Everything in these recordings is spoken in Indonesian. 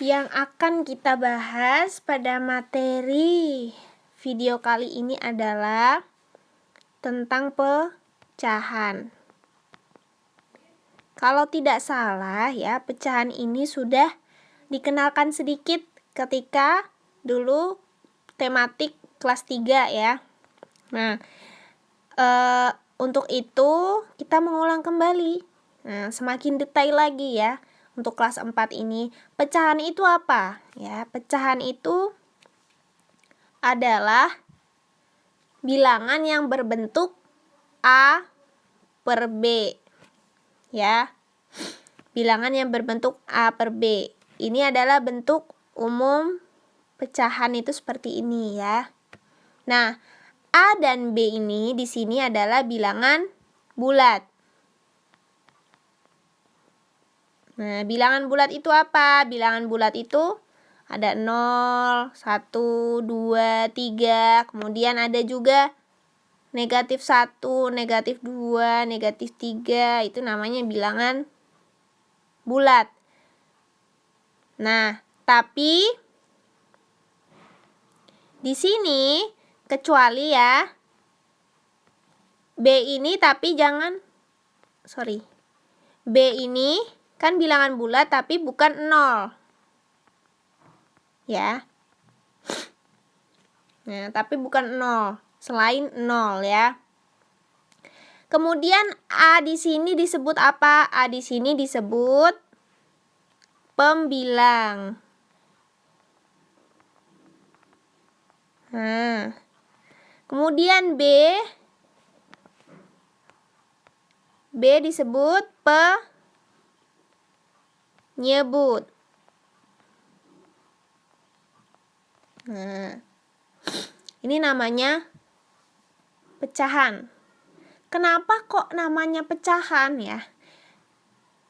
Yang akan kita bahas pada materi video kali ini adalah tentang pecahan. Kalau tidak salah ya, pecahan ini sudah dikenalkan sedikit ketika dulu tematik kelas 3 ya. Nah, untuk itu kita mengulang kembali. Nah, semakin detail lagi ya. Untuk kelas 4 ini, pecahan itu apa? Ya, pecahan itu adalah bilangan yang berbentuk A per B. Ya. Bilangan yang berbentuk A per B. Ini adalah bentuk umum pecahan itu seperti ini ya. Nah, A dan B ini di sini adalah bilangan bulat. Nah, bilangan bulat itu apa? Bilangan bulat itu ada 0, 1, 2, 3. Kemudian ada juga negatif 1, negatif 2, negatif 3. Itu namanya bilangan bulat. Nah, tapi di sini kecuali ya B ini, tapi jangan B ini kan bilangan bulat tapi bukan 0. Ya. Nah, tapi bukan 0, selain 0 ya. Kemudian A di sini disebut apa? A di sini disebut pembilang. Nah, kemudian B disebut penyebut. Nah, ini namanya pecahan. Kenapa kok namanya pecahan ya?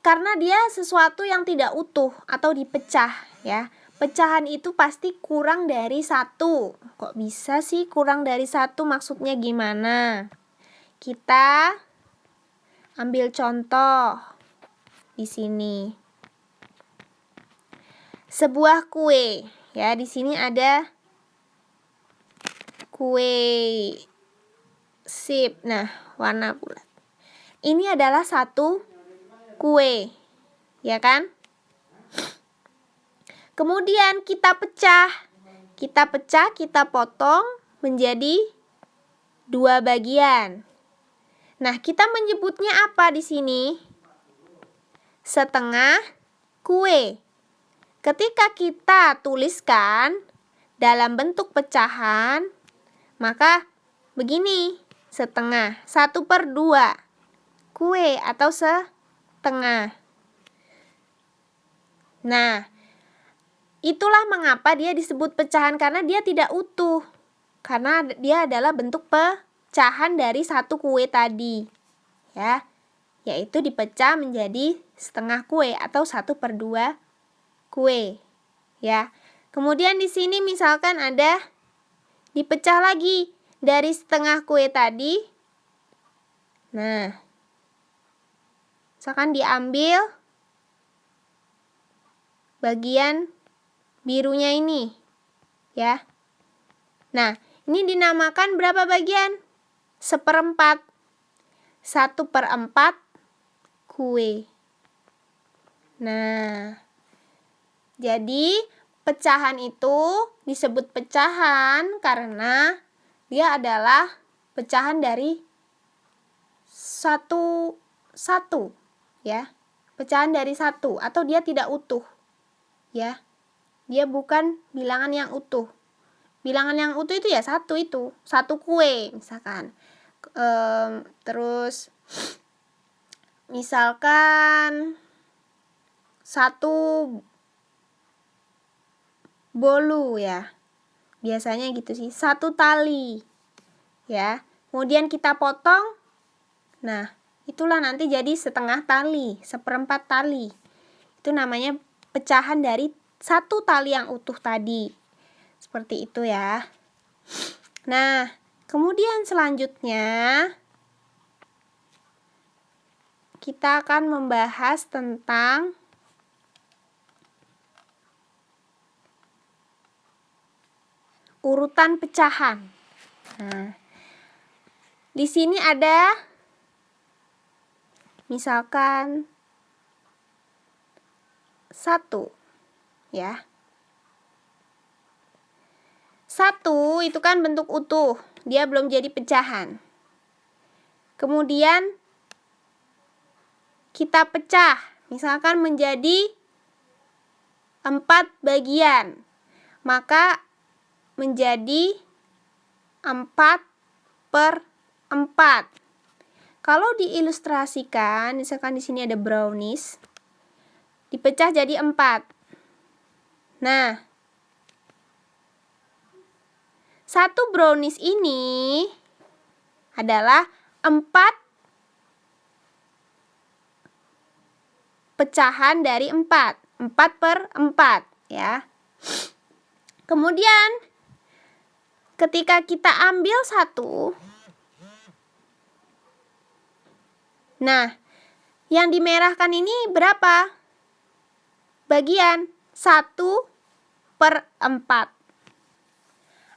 Karena dia sesuatu yang tidak utuh atau dipecah ya. Pecahan itu pasti kurang dari 1. Kok bisa sih kurang dari 1? Maksudnya gimana? Kita ambil contoh di sini. Sebuah kue ya, di sini ada kue sip. Nah, warna bulat. Ini adalah satu kue, ya kan? Kemudian kita pecah, kita potong menjadi 2 bagian. Nah, kita menyebutnya apa di sini? Setengah kue. Ketika kita tuliskan dalam bentuk pecahan, maka begini, setengah, 1/2 kue atau setengah. Nah, itulah mengapa dia disebut pecahan, karena dia tidak utuh. Karena dia adalah bentuk pecahan dari satu kue tadi. Ya, yaitu dipecah menjadi setengah kue atau 1/2 kue. Ya. Kemudian di sini misalkan ada dipecah lagi dari setengah kue tadi. Nah, misalkan diambil bagian birunya ini, ya. Nah, ini dinamakan berapa bagian? 1/4. 1/4 kue. Nah, jadi pecahan itu disebut pecahan karena dia adalah pecahan dari satu ya. Pecahan dari 1 atau dia tidak utuh. Ya. Dia bukan bilangan yang utuh. Bilangan yang utuh itu ya 1 itu, 1 kue misalkan. Terus misalkan 1 bolu ya. Biasanya gitu sih, 1 tali. Ya. Kemudian kita potong. Nah, itulah nanti jadi setengah tali, 1/4 tali. Itu namanya pecahan dari 1 tali yang utuh tadi. Seperti itu ya. Nah, kemudian selanjutnya kita akan membahas tentang urutan pecahan. Nah, di sini ada misalkan 1, ya. 1 itu kan bentuk utuh, dia belum jadi pecahan. Kemudian kita pecah, misalkan menjadi 4 bagian, maka menjadi 4/4. Kalau diilustrasikan, misalkan di sini ada brownies, dipecah jadi 4. Nah, 1 brownies ini adalah 4 pecahan dari 4. 4/4, ya. Kemudian ketika kita ambil 1, nah, yang dimerahkan ini berapa bagian? 1/4,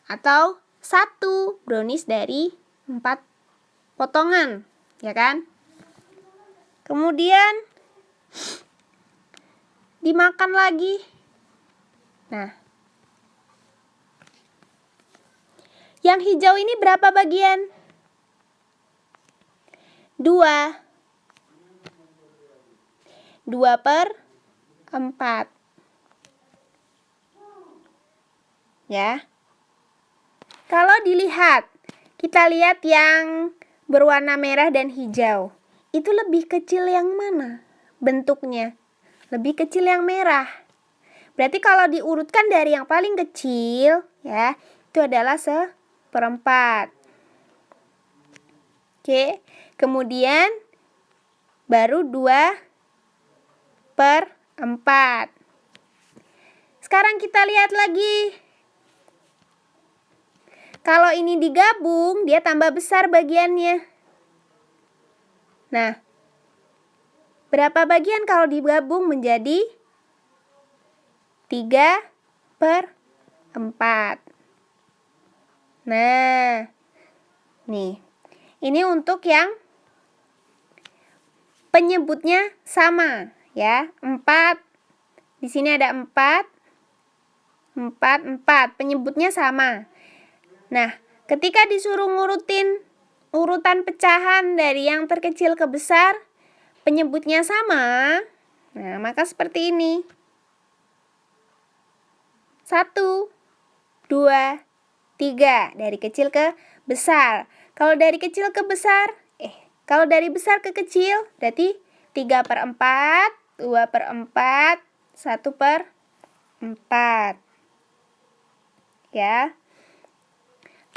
atau 1 brownies dari 4 potongan, ya kan? Kemudian dimakan lagi. Nah, yang hijau ini berapa bagian? 2. 2/4. Ya. Kalau dilihat, kita lihat yang berwarna merah dan hijau. Itu lebih kecil yang mana bentuknya? Lebih kecil yang merah. Berarti kalau diurutkan dari yang paling kecil, ya, itu adalah 1/4. Oke, kemudian baru 2/4. Sekarang kita lihat lagi. Kalau ini digabung, dia tambah besar bagiannya. Nah, berapa bagian kalau digabung menjadi 3/4. Nah, nih. Ini untuk yang penyebutnya sama, ya. 4. Di sini ada 4. 4, penyebutnya sama. Nah, ketika disuruh ngurutin urutan pecahan dari yang terkecil ke besar, penyebutnya sama. Nah, maka seperti ini. 1, 2, 3. Dari kecil ke besar. Kalau dari kecil ke besar, kalau dari besar ke kecil, berarti 3/4, 2/4, 1/4. Ya.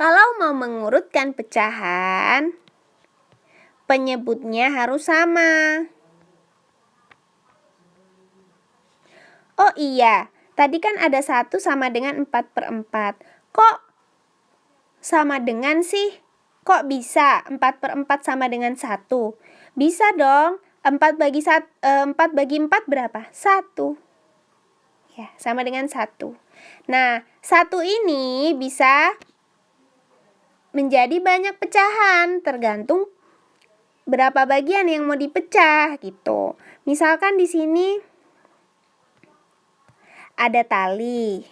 Kalau mau mengurutkan pecahan, penyebutnya harus sama. Oh iya, tadi kan ada 1 sama dengan 4/4. Kok sama dengan sih? Kok bisa 4/4 sama dengan 1? Bisa dong. 4 bagi 4 berapa? 1. Ya, sama dengan 1. Nah, 1 ini bisa menjadi banyak pecahan, tergantung berapa bagian yang mau dipecah gitu. Misalkan di sini ada tali.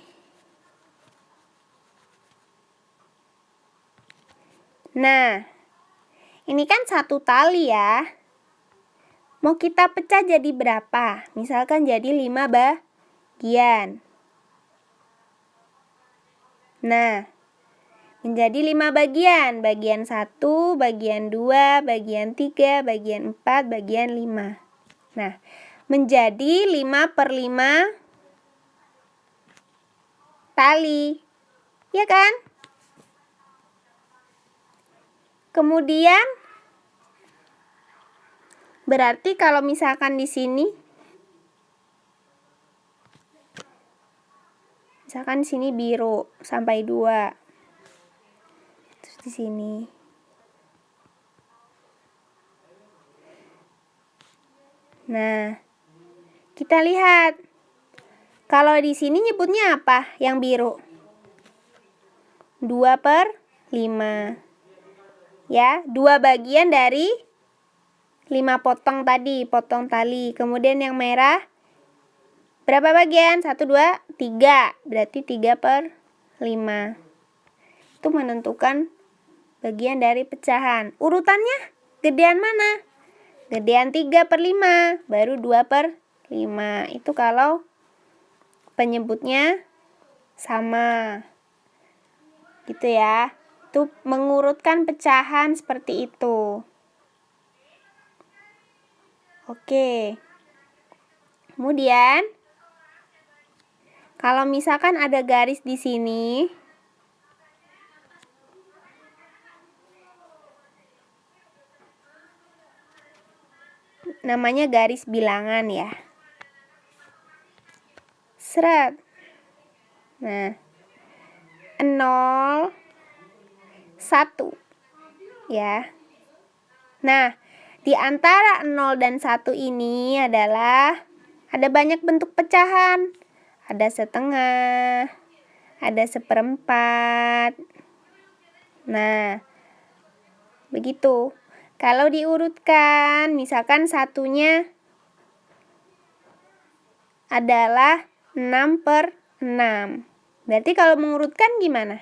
Nah, ini kan 1 tali ya. Mau kita pecah jadi berapa? Misalkan jadi 5 bagian. Nah, menjadi 5 bagian. Bagian 1, bagian 2, bagian 3, bagian 4, bagian 5. Nah, menjadi 5/5 tali. Ya kan? Kemudian berarti kalau misalkan di sini, misalkan di sini biru sampai 2. Terus di sini. Nah, kita lihat. Kalau di sini nyebutnya apa yang biru? 2/5. Ya, 2 bagian dari 5 potong tadi, potong tali. Kemudian yang merah berapa bagian? 1, 2, 3. Berarti 3/5. Itu menentukan bagian dari pecahan. Urutannya gedean mana? Gedean 3/5, baru 2/5. Itu kalau penyebutnya sama. Gitu ya. Itu mengurutkan pecahan seperti itu. Oke. Kemudian kalau misalkan ada garis di sini, namanya garis bilangan ya. Seret. Nah, 0, 1 ya. Nah, di antara 0 dan 1 ini adalah ada banyak bentuk pecahan. Ada setengah, ada seperempat. Nah, begitu. Kalau diurutkan, misalkan satunya adalah 6/6. Berarti kalau mengurutkan gimana?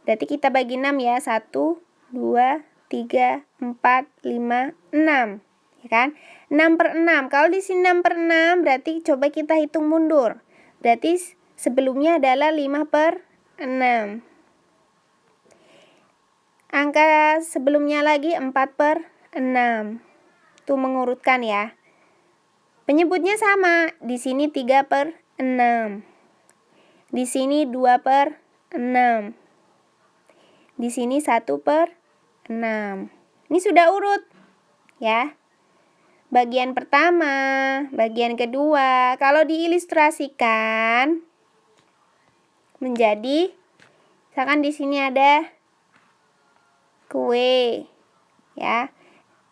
Berarti kita bagi 6 ya. 1, 2, 3, 4, 5, 6. Ya kan? 6/6. Kalau di sini 6/6, berarti coba kita hitung mundur. Berarti sebelumnya adalah 5/6. Angka sebelumnya lagi 4/6. Itu mengurutkan ya. Penyebutnya sama. Di sini 3/6. Di sini 2/6. Di sini 1/6. Ini sudah urut ya. Bagian pertama, bagian kedua. Kalau diilustrasikan menjadi, misalkan di sini ada kue ya.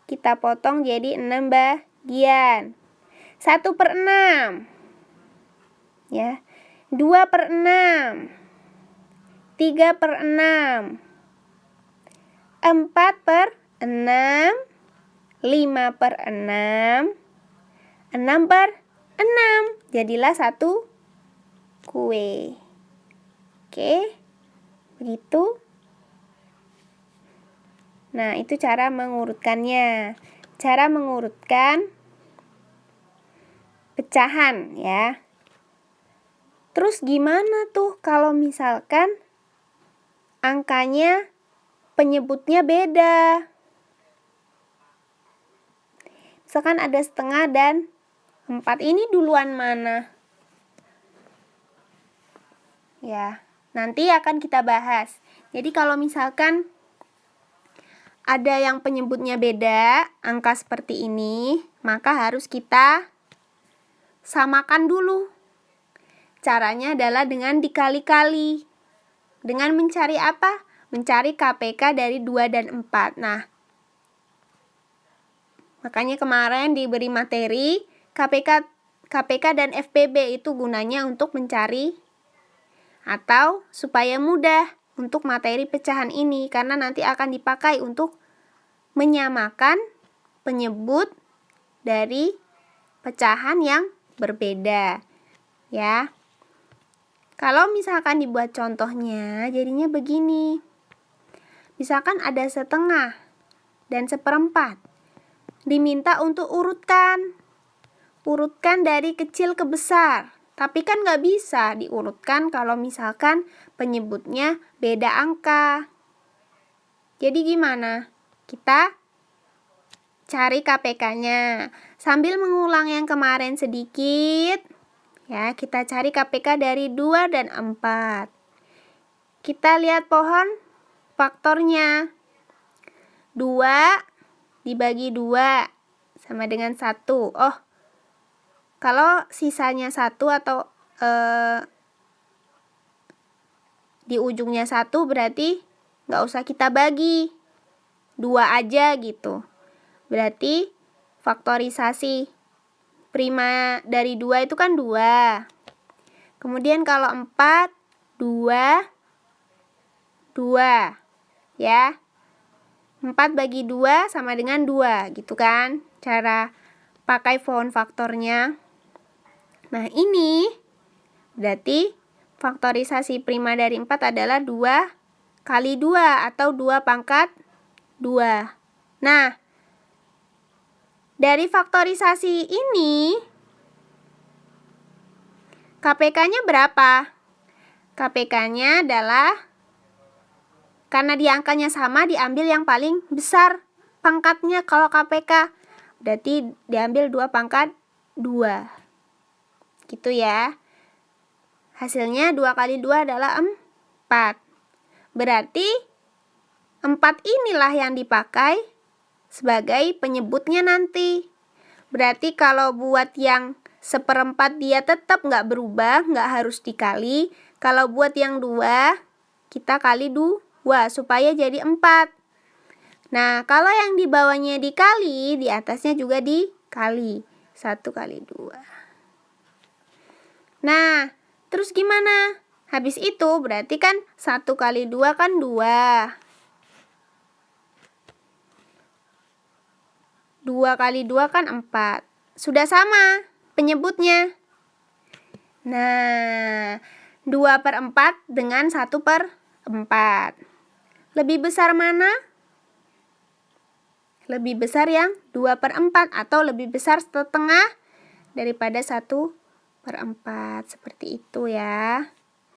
Kita potong jadi 6 bagian. 1/6 ya. 2/6. 3/6. 4/6. 5/6. 6/6. Jadilah 1 kue. Oke. Begitu. Nah, itu cara mengurutkannya. Cara mengurutkan pecahan ya. Terus gimana tuh kalau misalkan angkanya penyebutnya beda? Misalkan ada setengah dan 4. Ini duluan mana? Ya, nanti akan kita bahas. Jadi kalau misalkan ada yang penyebutnya beda, angka seperti ini, maka harus kita samakan dulu. Caranya adalah dengan dikali-kali. Dengan mencari apa? Mencari KPK dari 2 dan 4. Nah, makanya kemarin diberi materi KPK dan FPB itu gunanya untuk mencari atau supaya mudah untuk materi pecahan ini, karena nanti akan dipakai untuk menyamakan penyebut dari pecahan yang berbeda ya. Kalau misalkan dibuat contohnya jadinya begini. Misalkan ada setengah dan seperempat. Diminta untuk urutkan dari kecil ke besar. Tapi kan nggak bisa diurutkan kalau misalkan penyebutnya beda angka. Jadi gimana? Kita cari KPK-nya. Sambil mengulang yang kemarin sedikit, ya, kita cari KPK dari 2 dan 4. Kita lihat pohon faktornya. 2 dibagi 2 sama dengan 1. Oh, kalau sisanya 1 atau di ujungnya 1 berarti nggak usah kita bagi. 2 aja gitu. Berarti faktorisasi prima dari 2 itu kan 2. Kemudian kalau 4, 2 2. Ya. 4 bagi 2 sama dengan 2, gitu kan? Cara pakai pohon faktornya. Nah, ini berarti faktorisasi prima dari 4 adalah 2 kali 2 atau 2 pangkat 2. Nah, dari faktorisasi ini KPK-nya berapa? KPK-nya adalah, karena di angkanya sama, diambil yang paling besar pangkatnya kalau KPK. Berarti diambil 2 pangkat 2. Gitu ya. Hasilnya 2 kali 2 adalah 4. Berarti 4 inilah yang dipakai sebagai penyebutnya nanti. Berarti kalau buat yang 1/4 dia tetap nggak berubah, nggak harus dikali. Kalau buat yang 2, kita kali 2 supaya jadi 4. Nah, kalau yang di bawahnya dikali, di atasnya juga dikali. 1 kali 2. Nah, terus gimana? Habis itu berarti kan 1 kali 2 kan 2. 2 kali 2 kan 4. Sudah sama penyebutnya. Nah, 2/4 dengan 1/4. Lebih besar mana? Lebih besar yang 2/4 atau lebih besar setengah daripada 1/4. Seperti itu ya.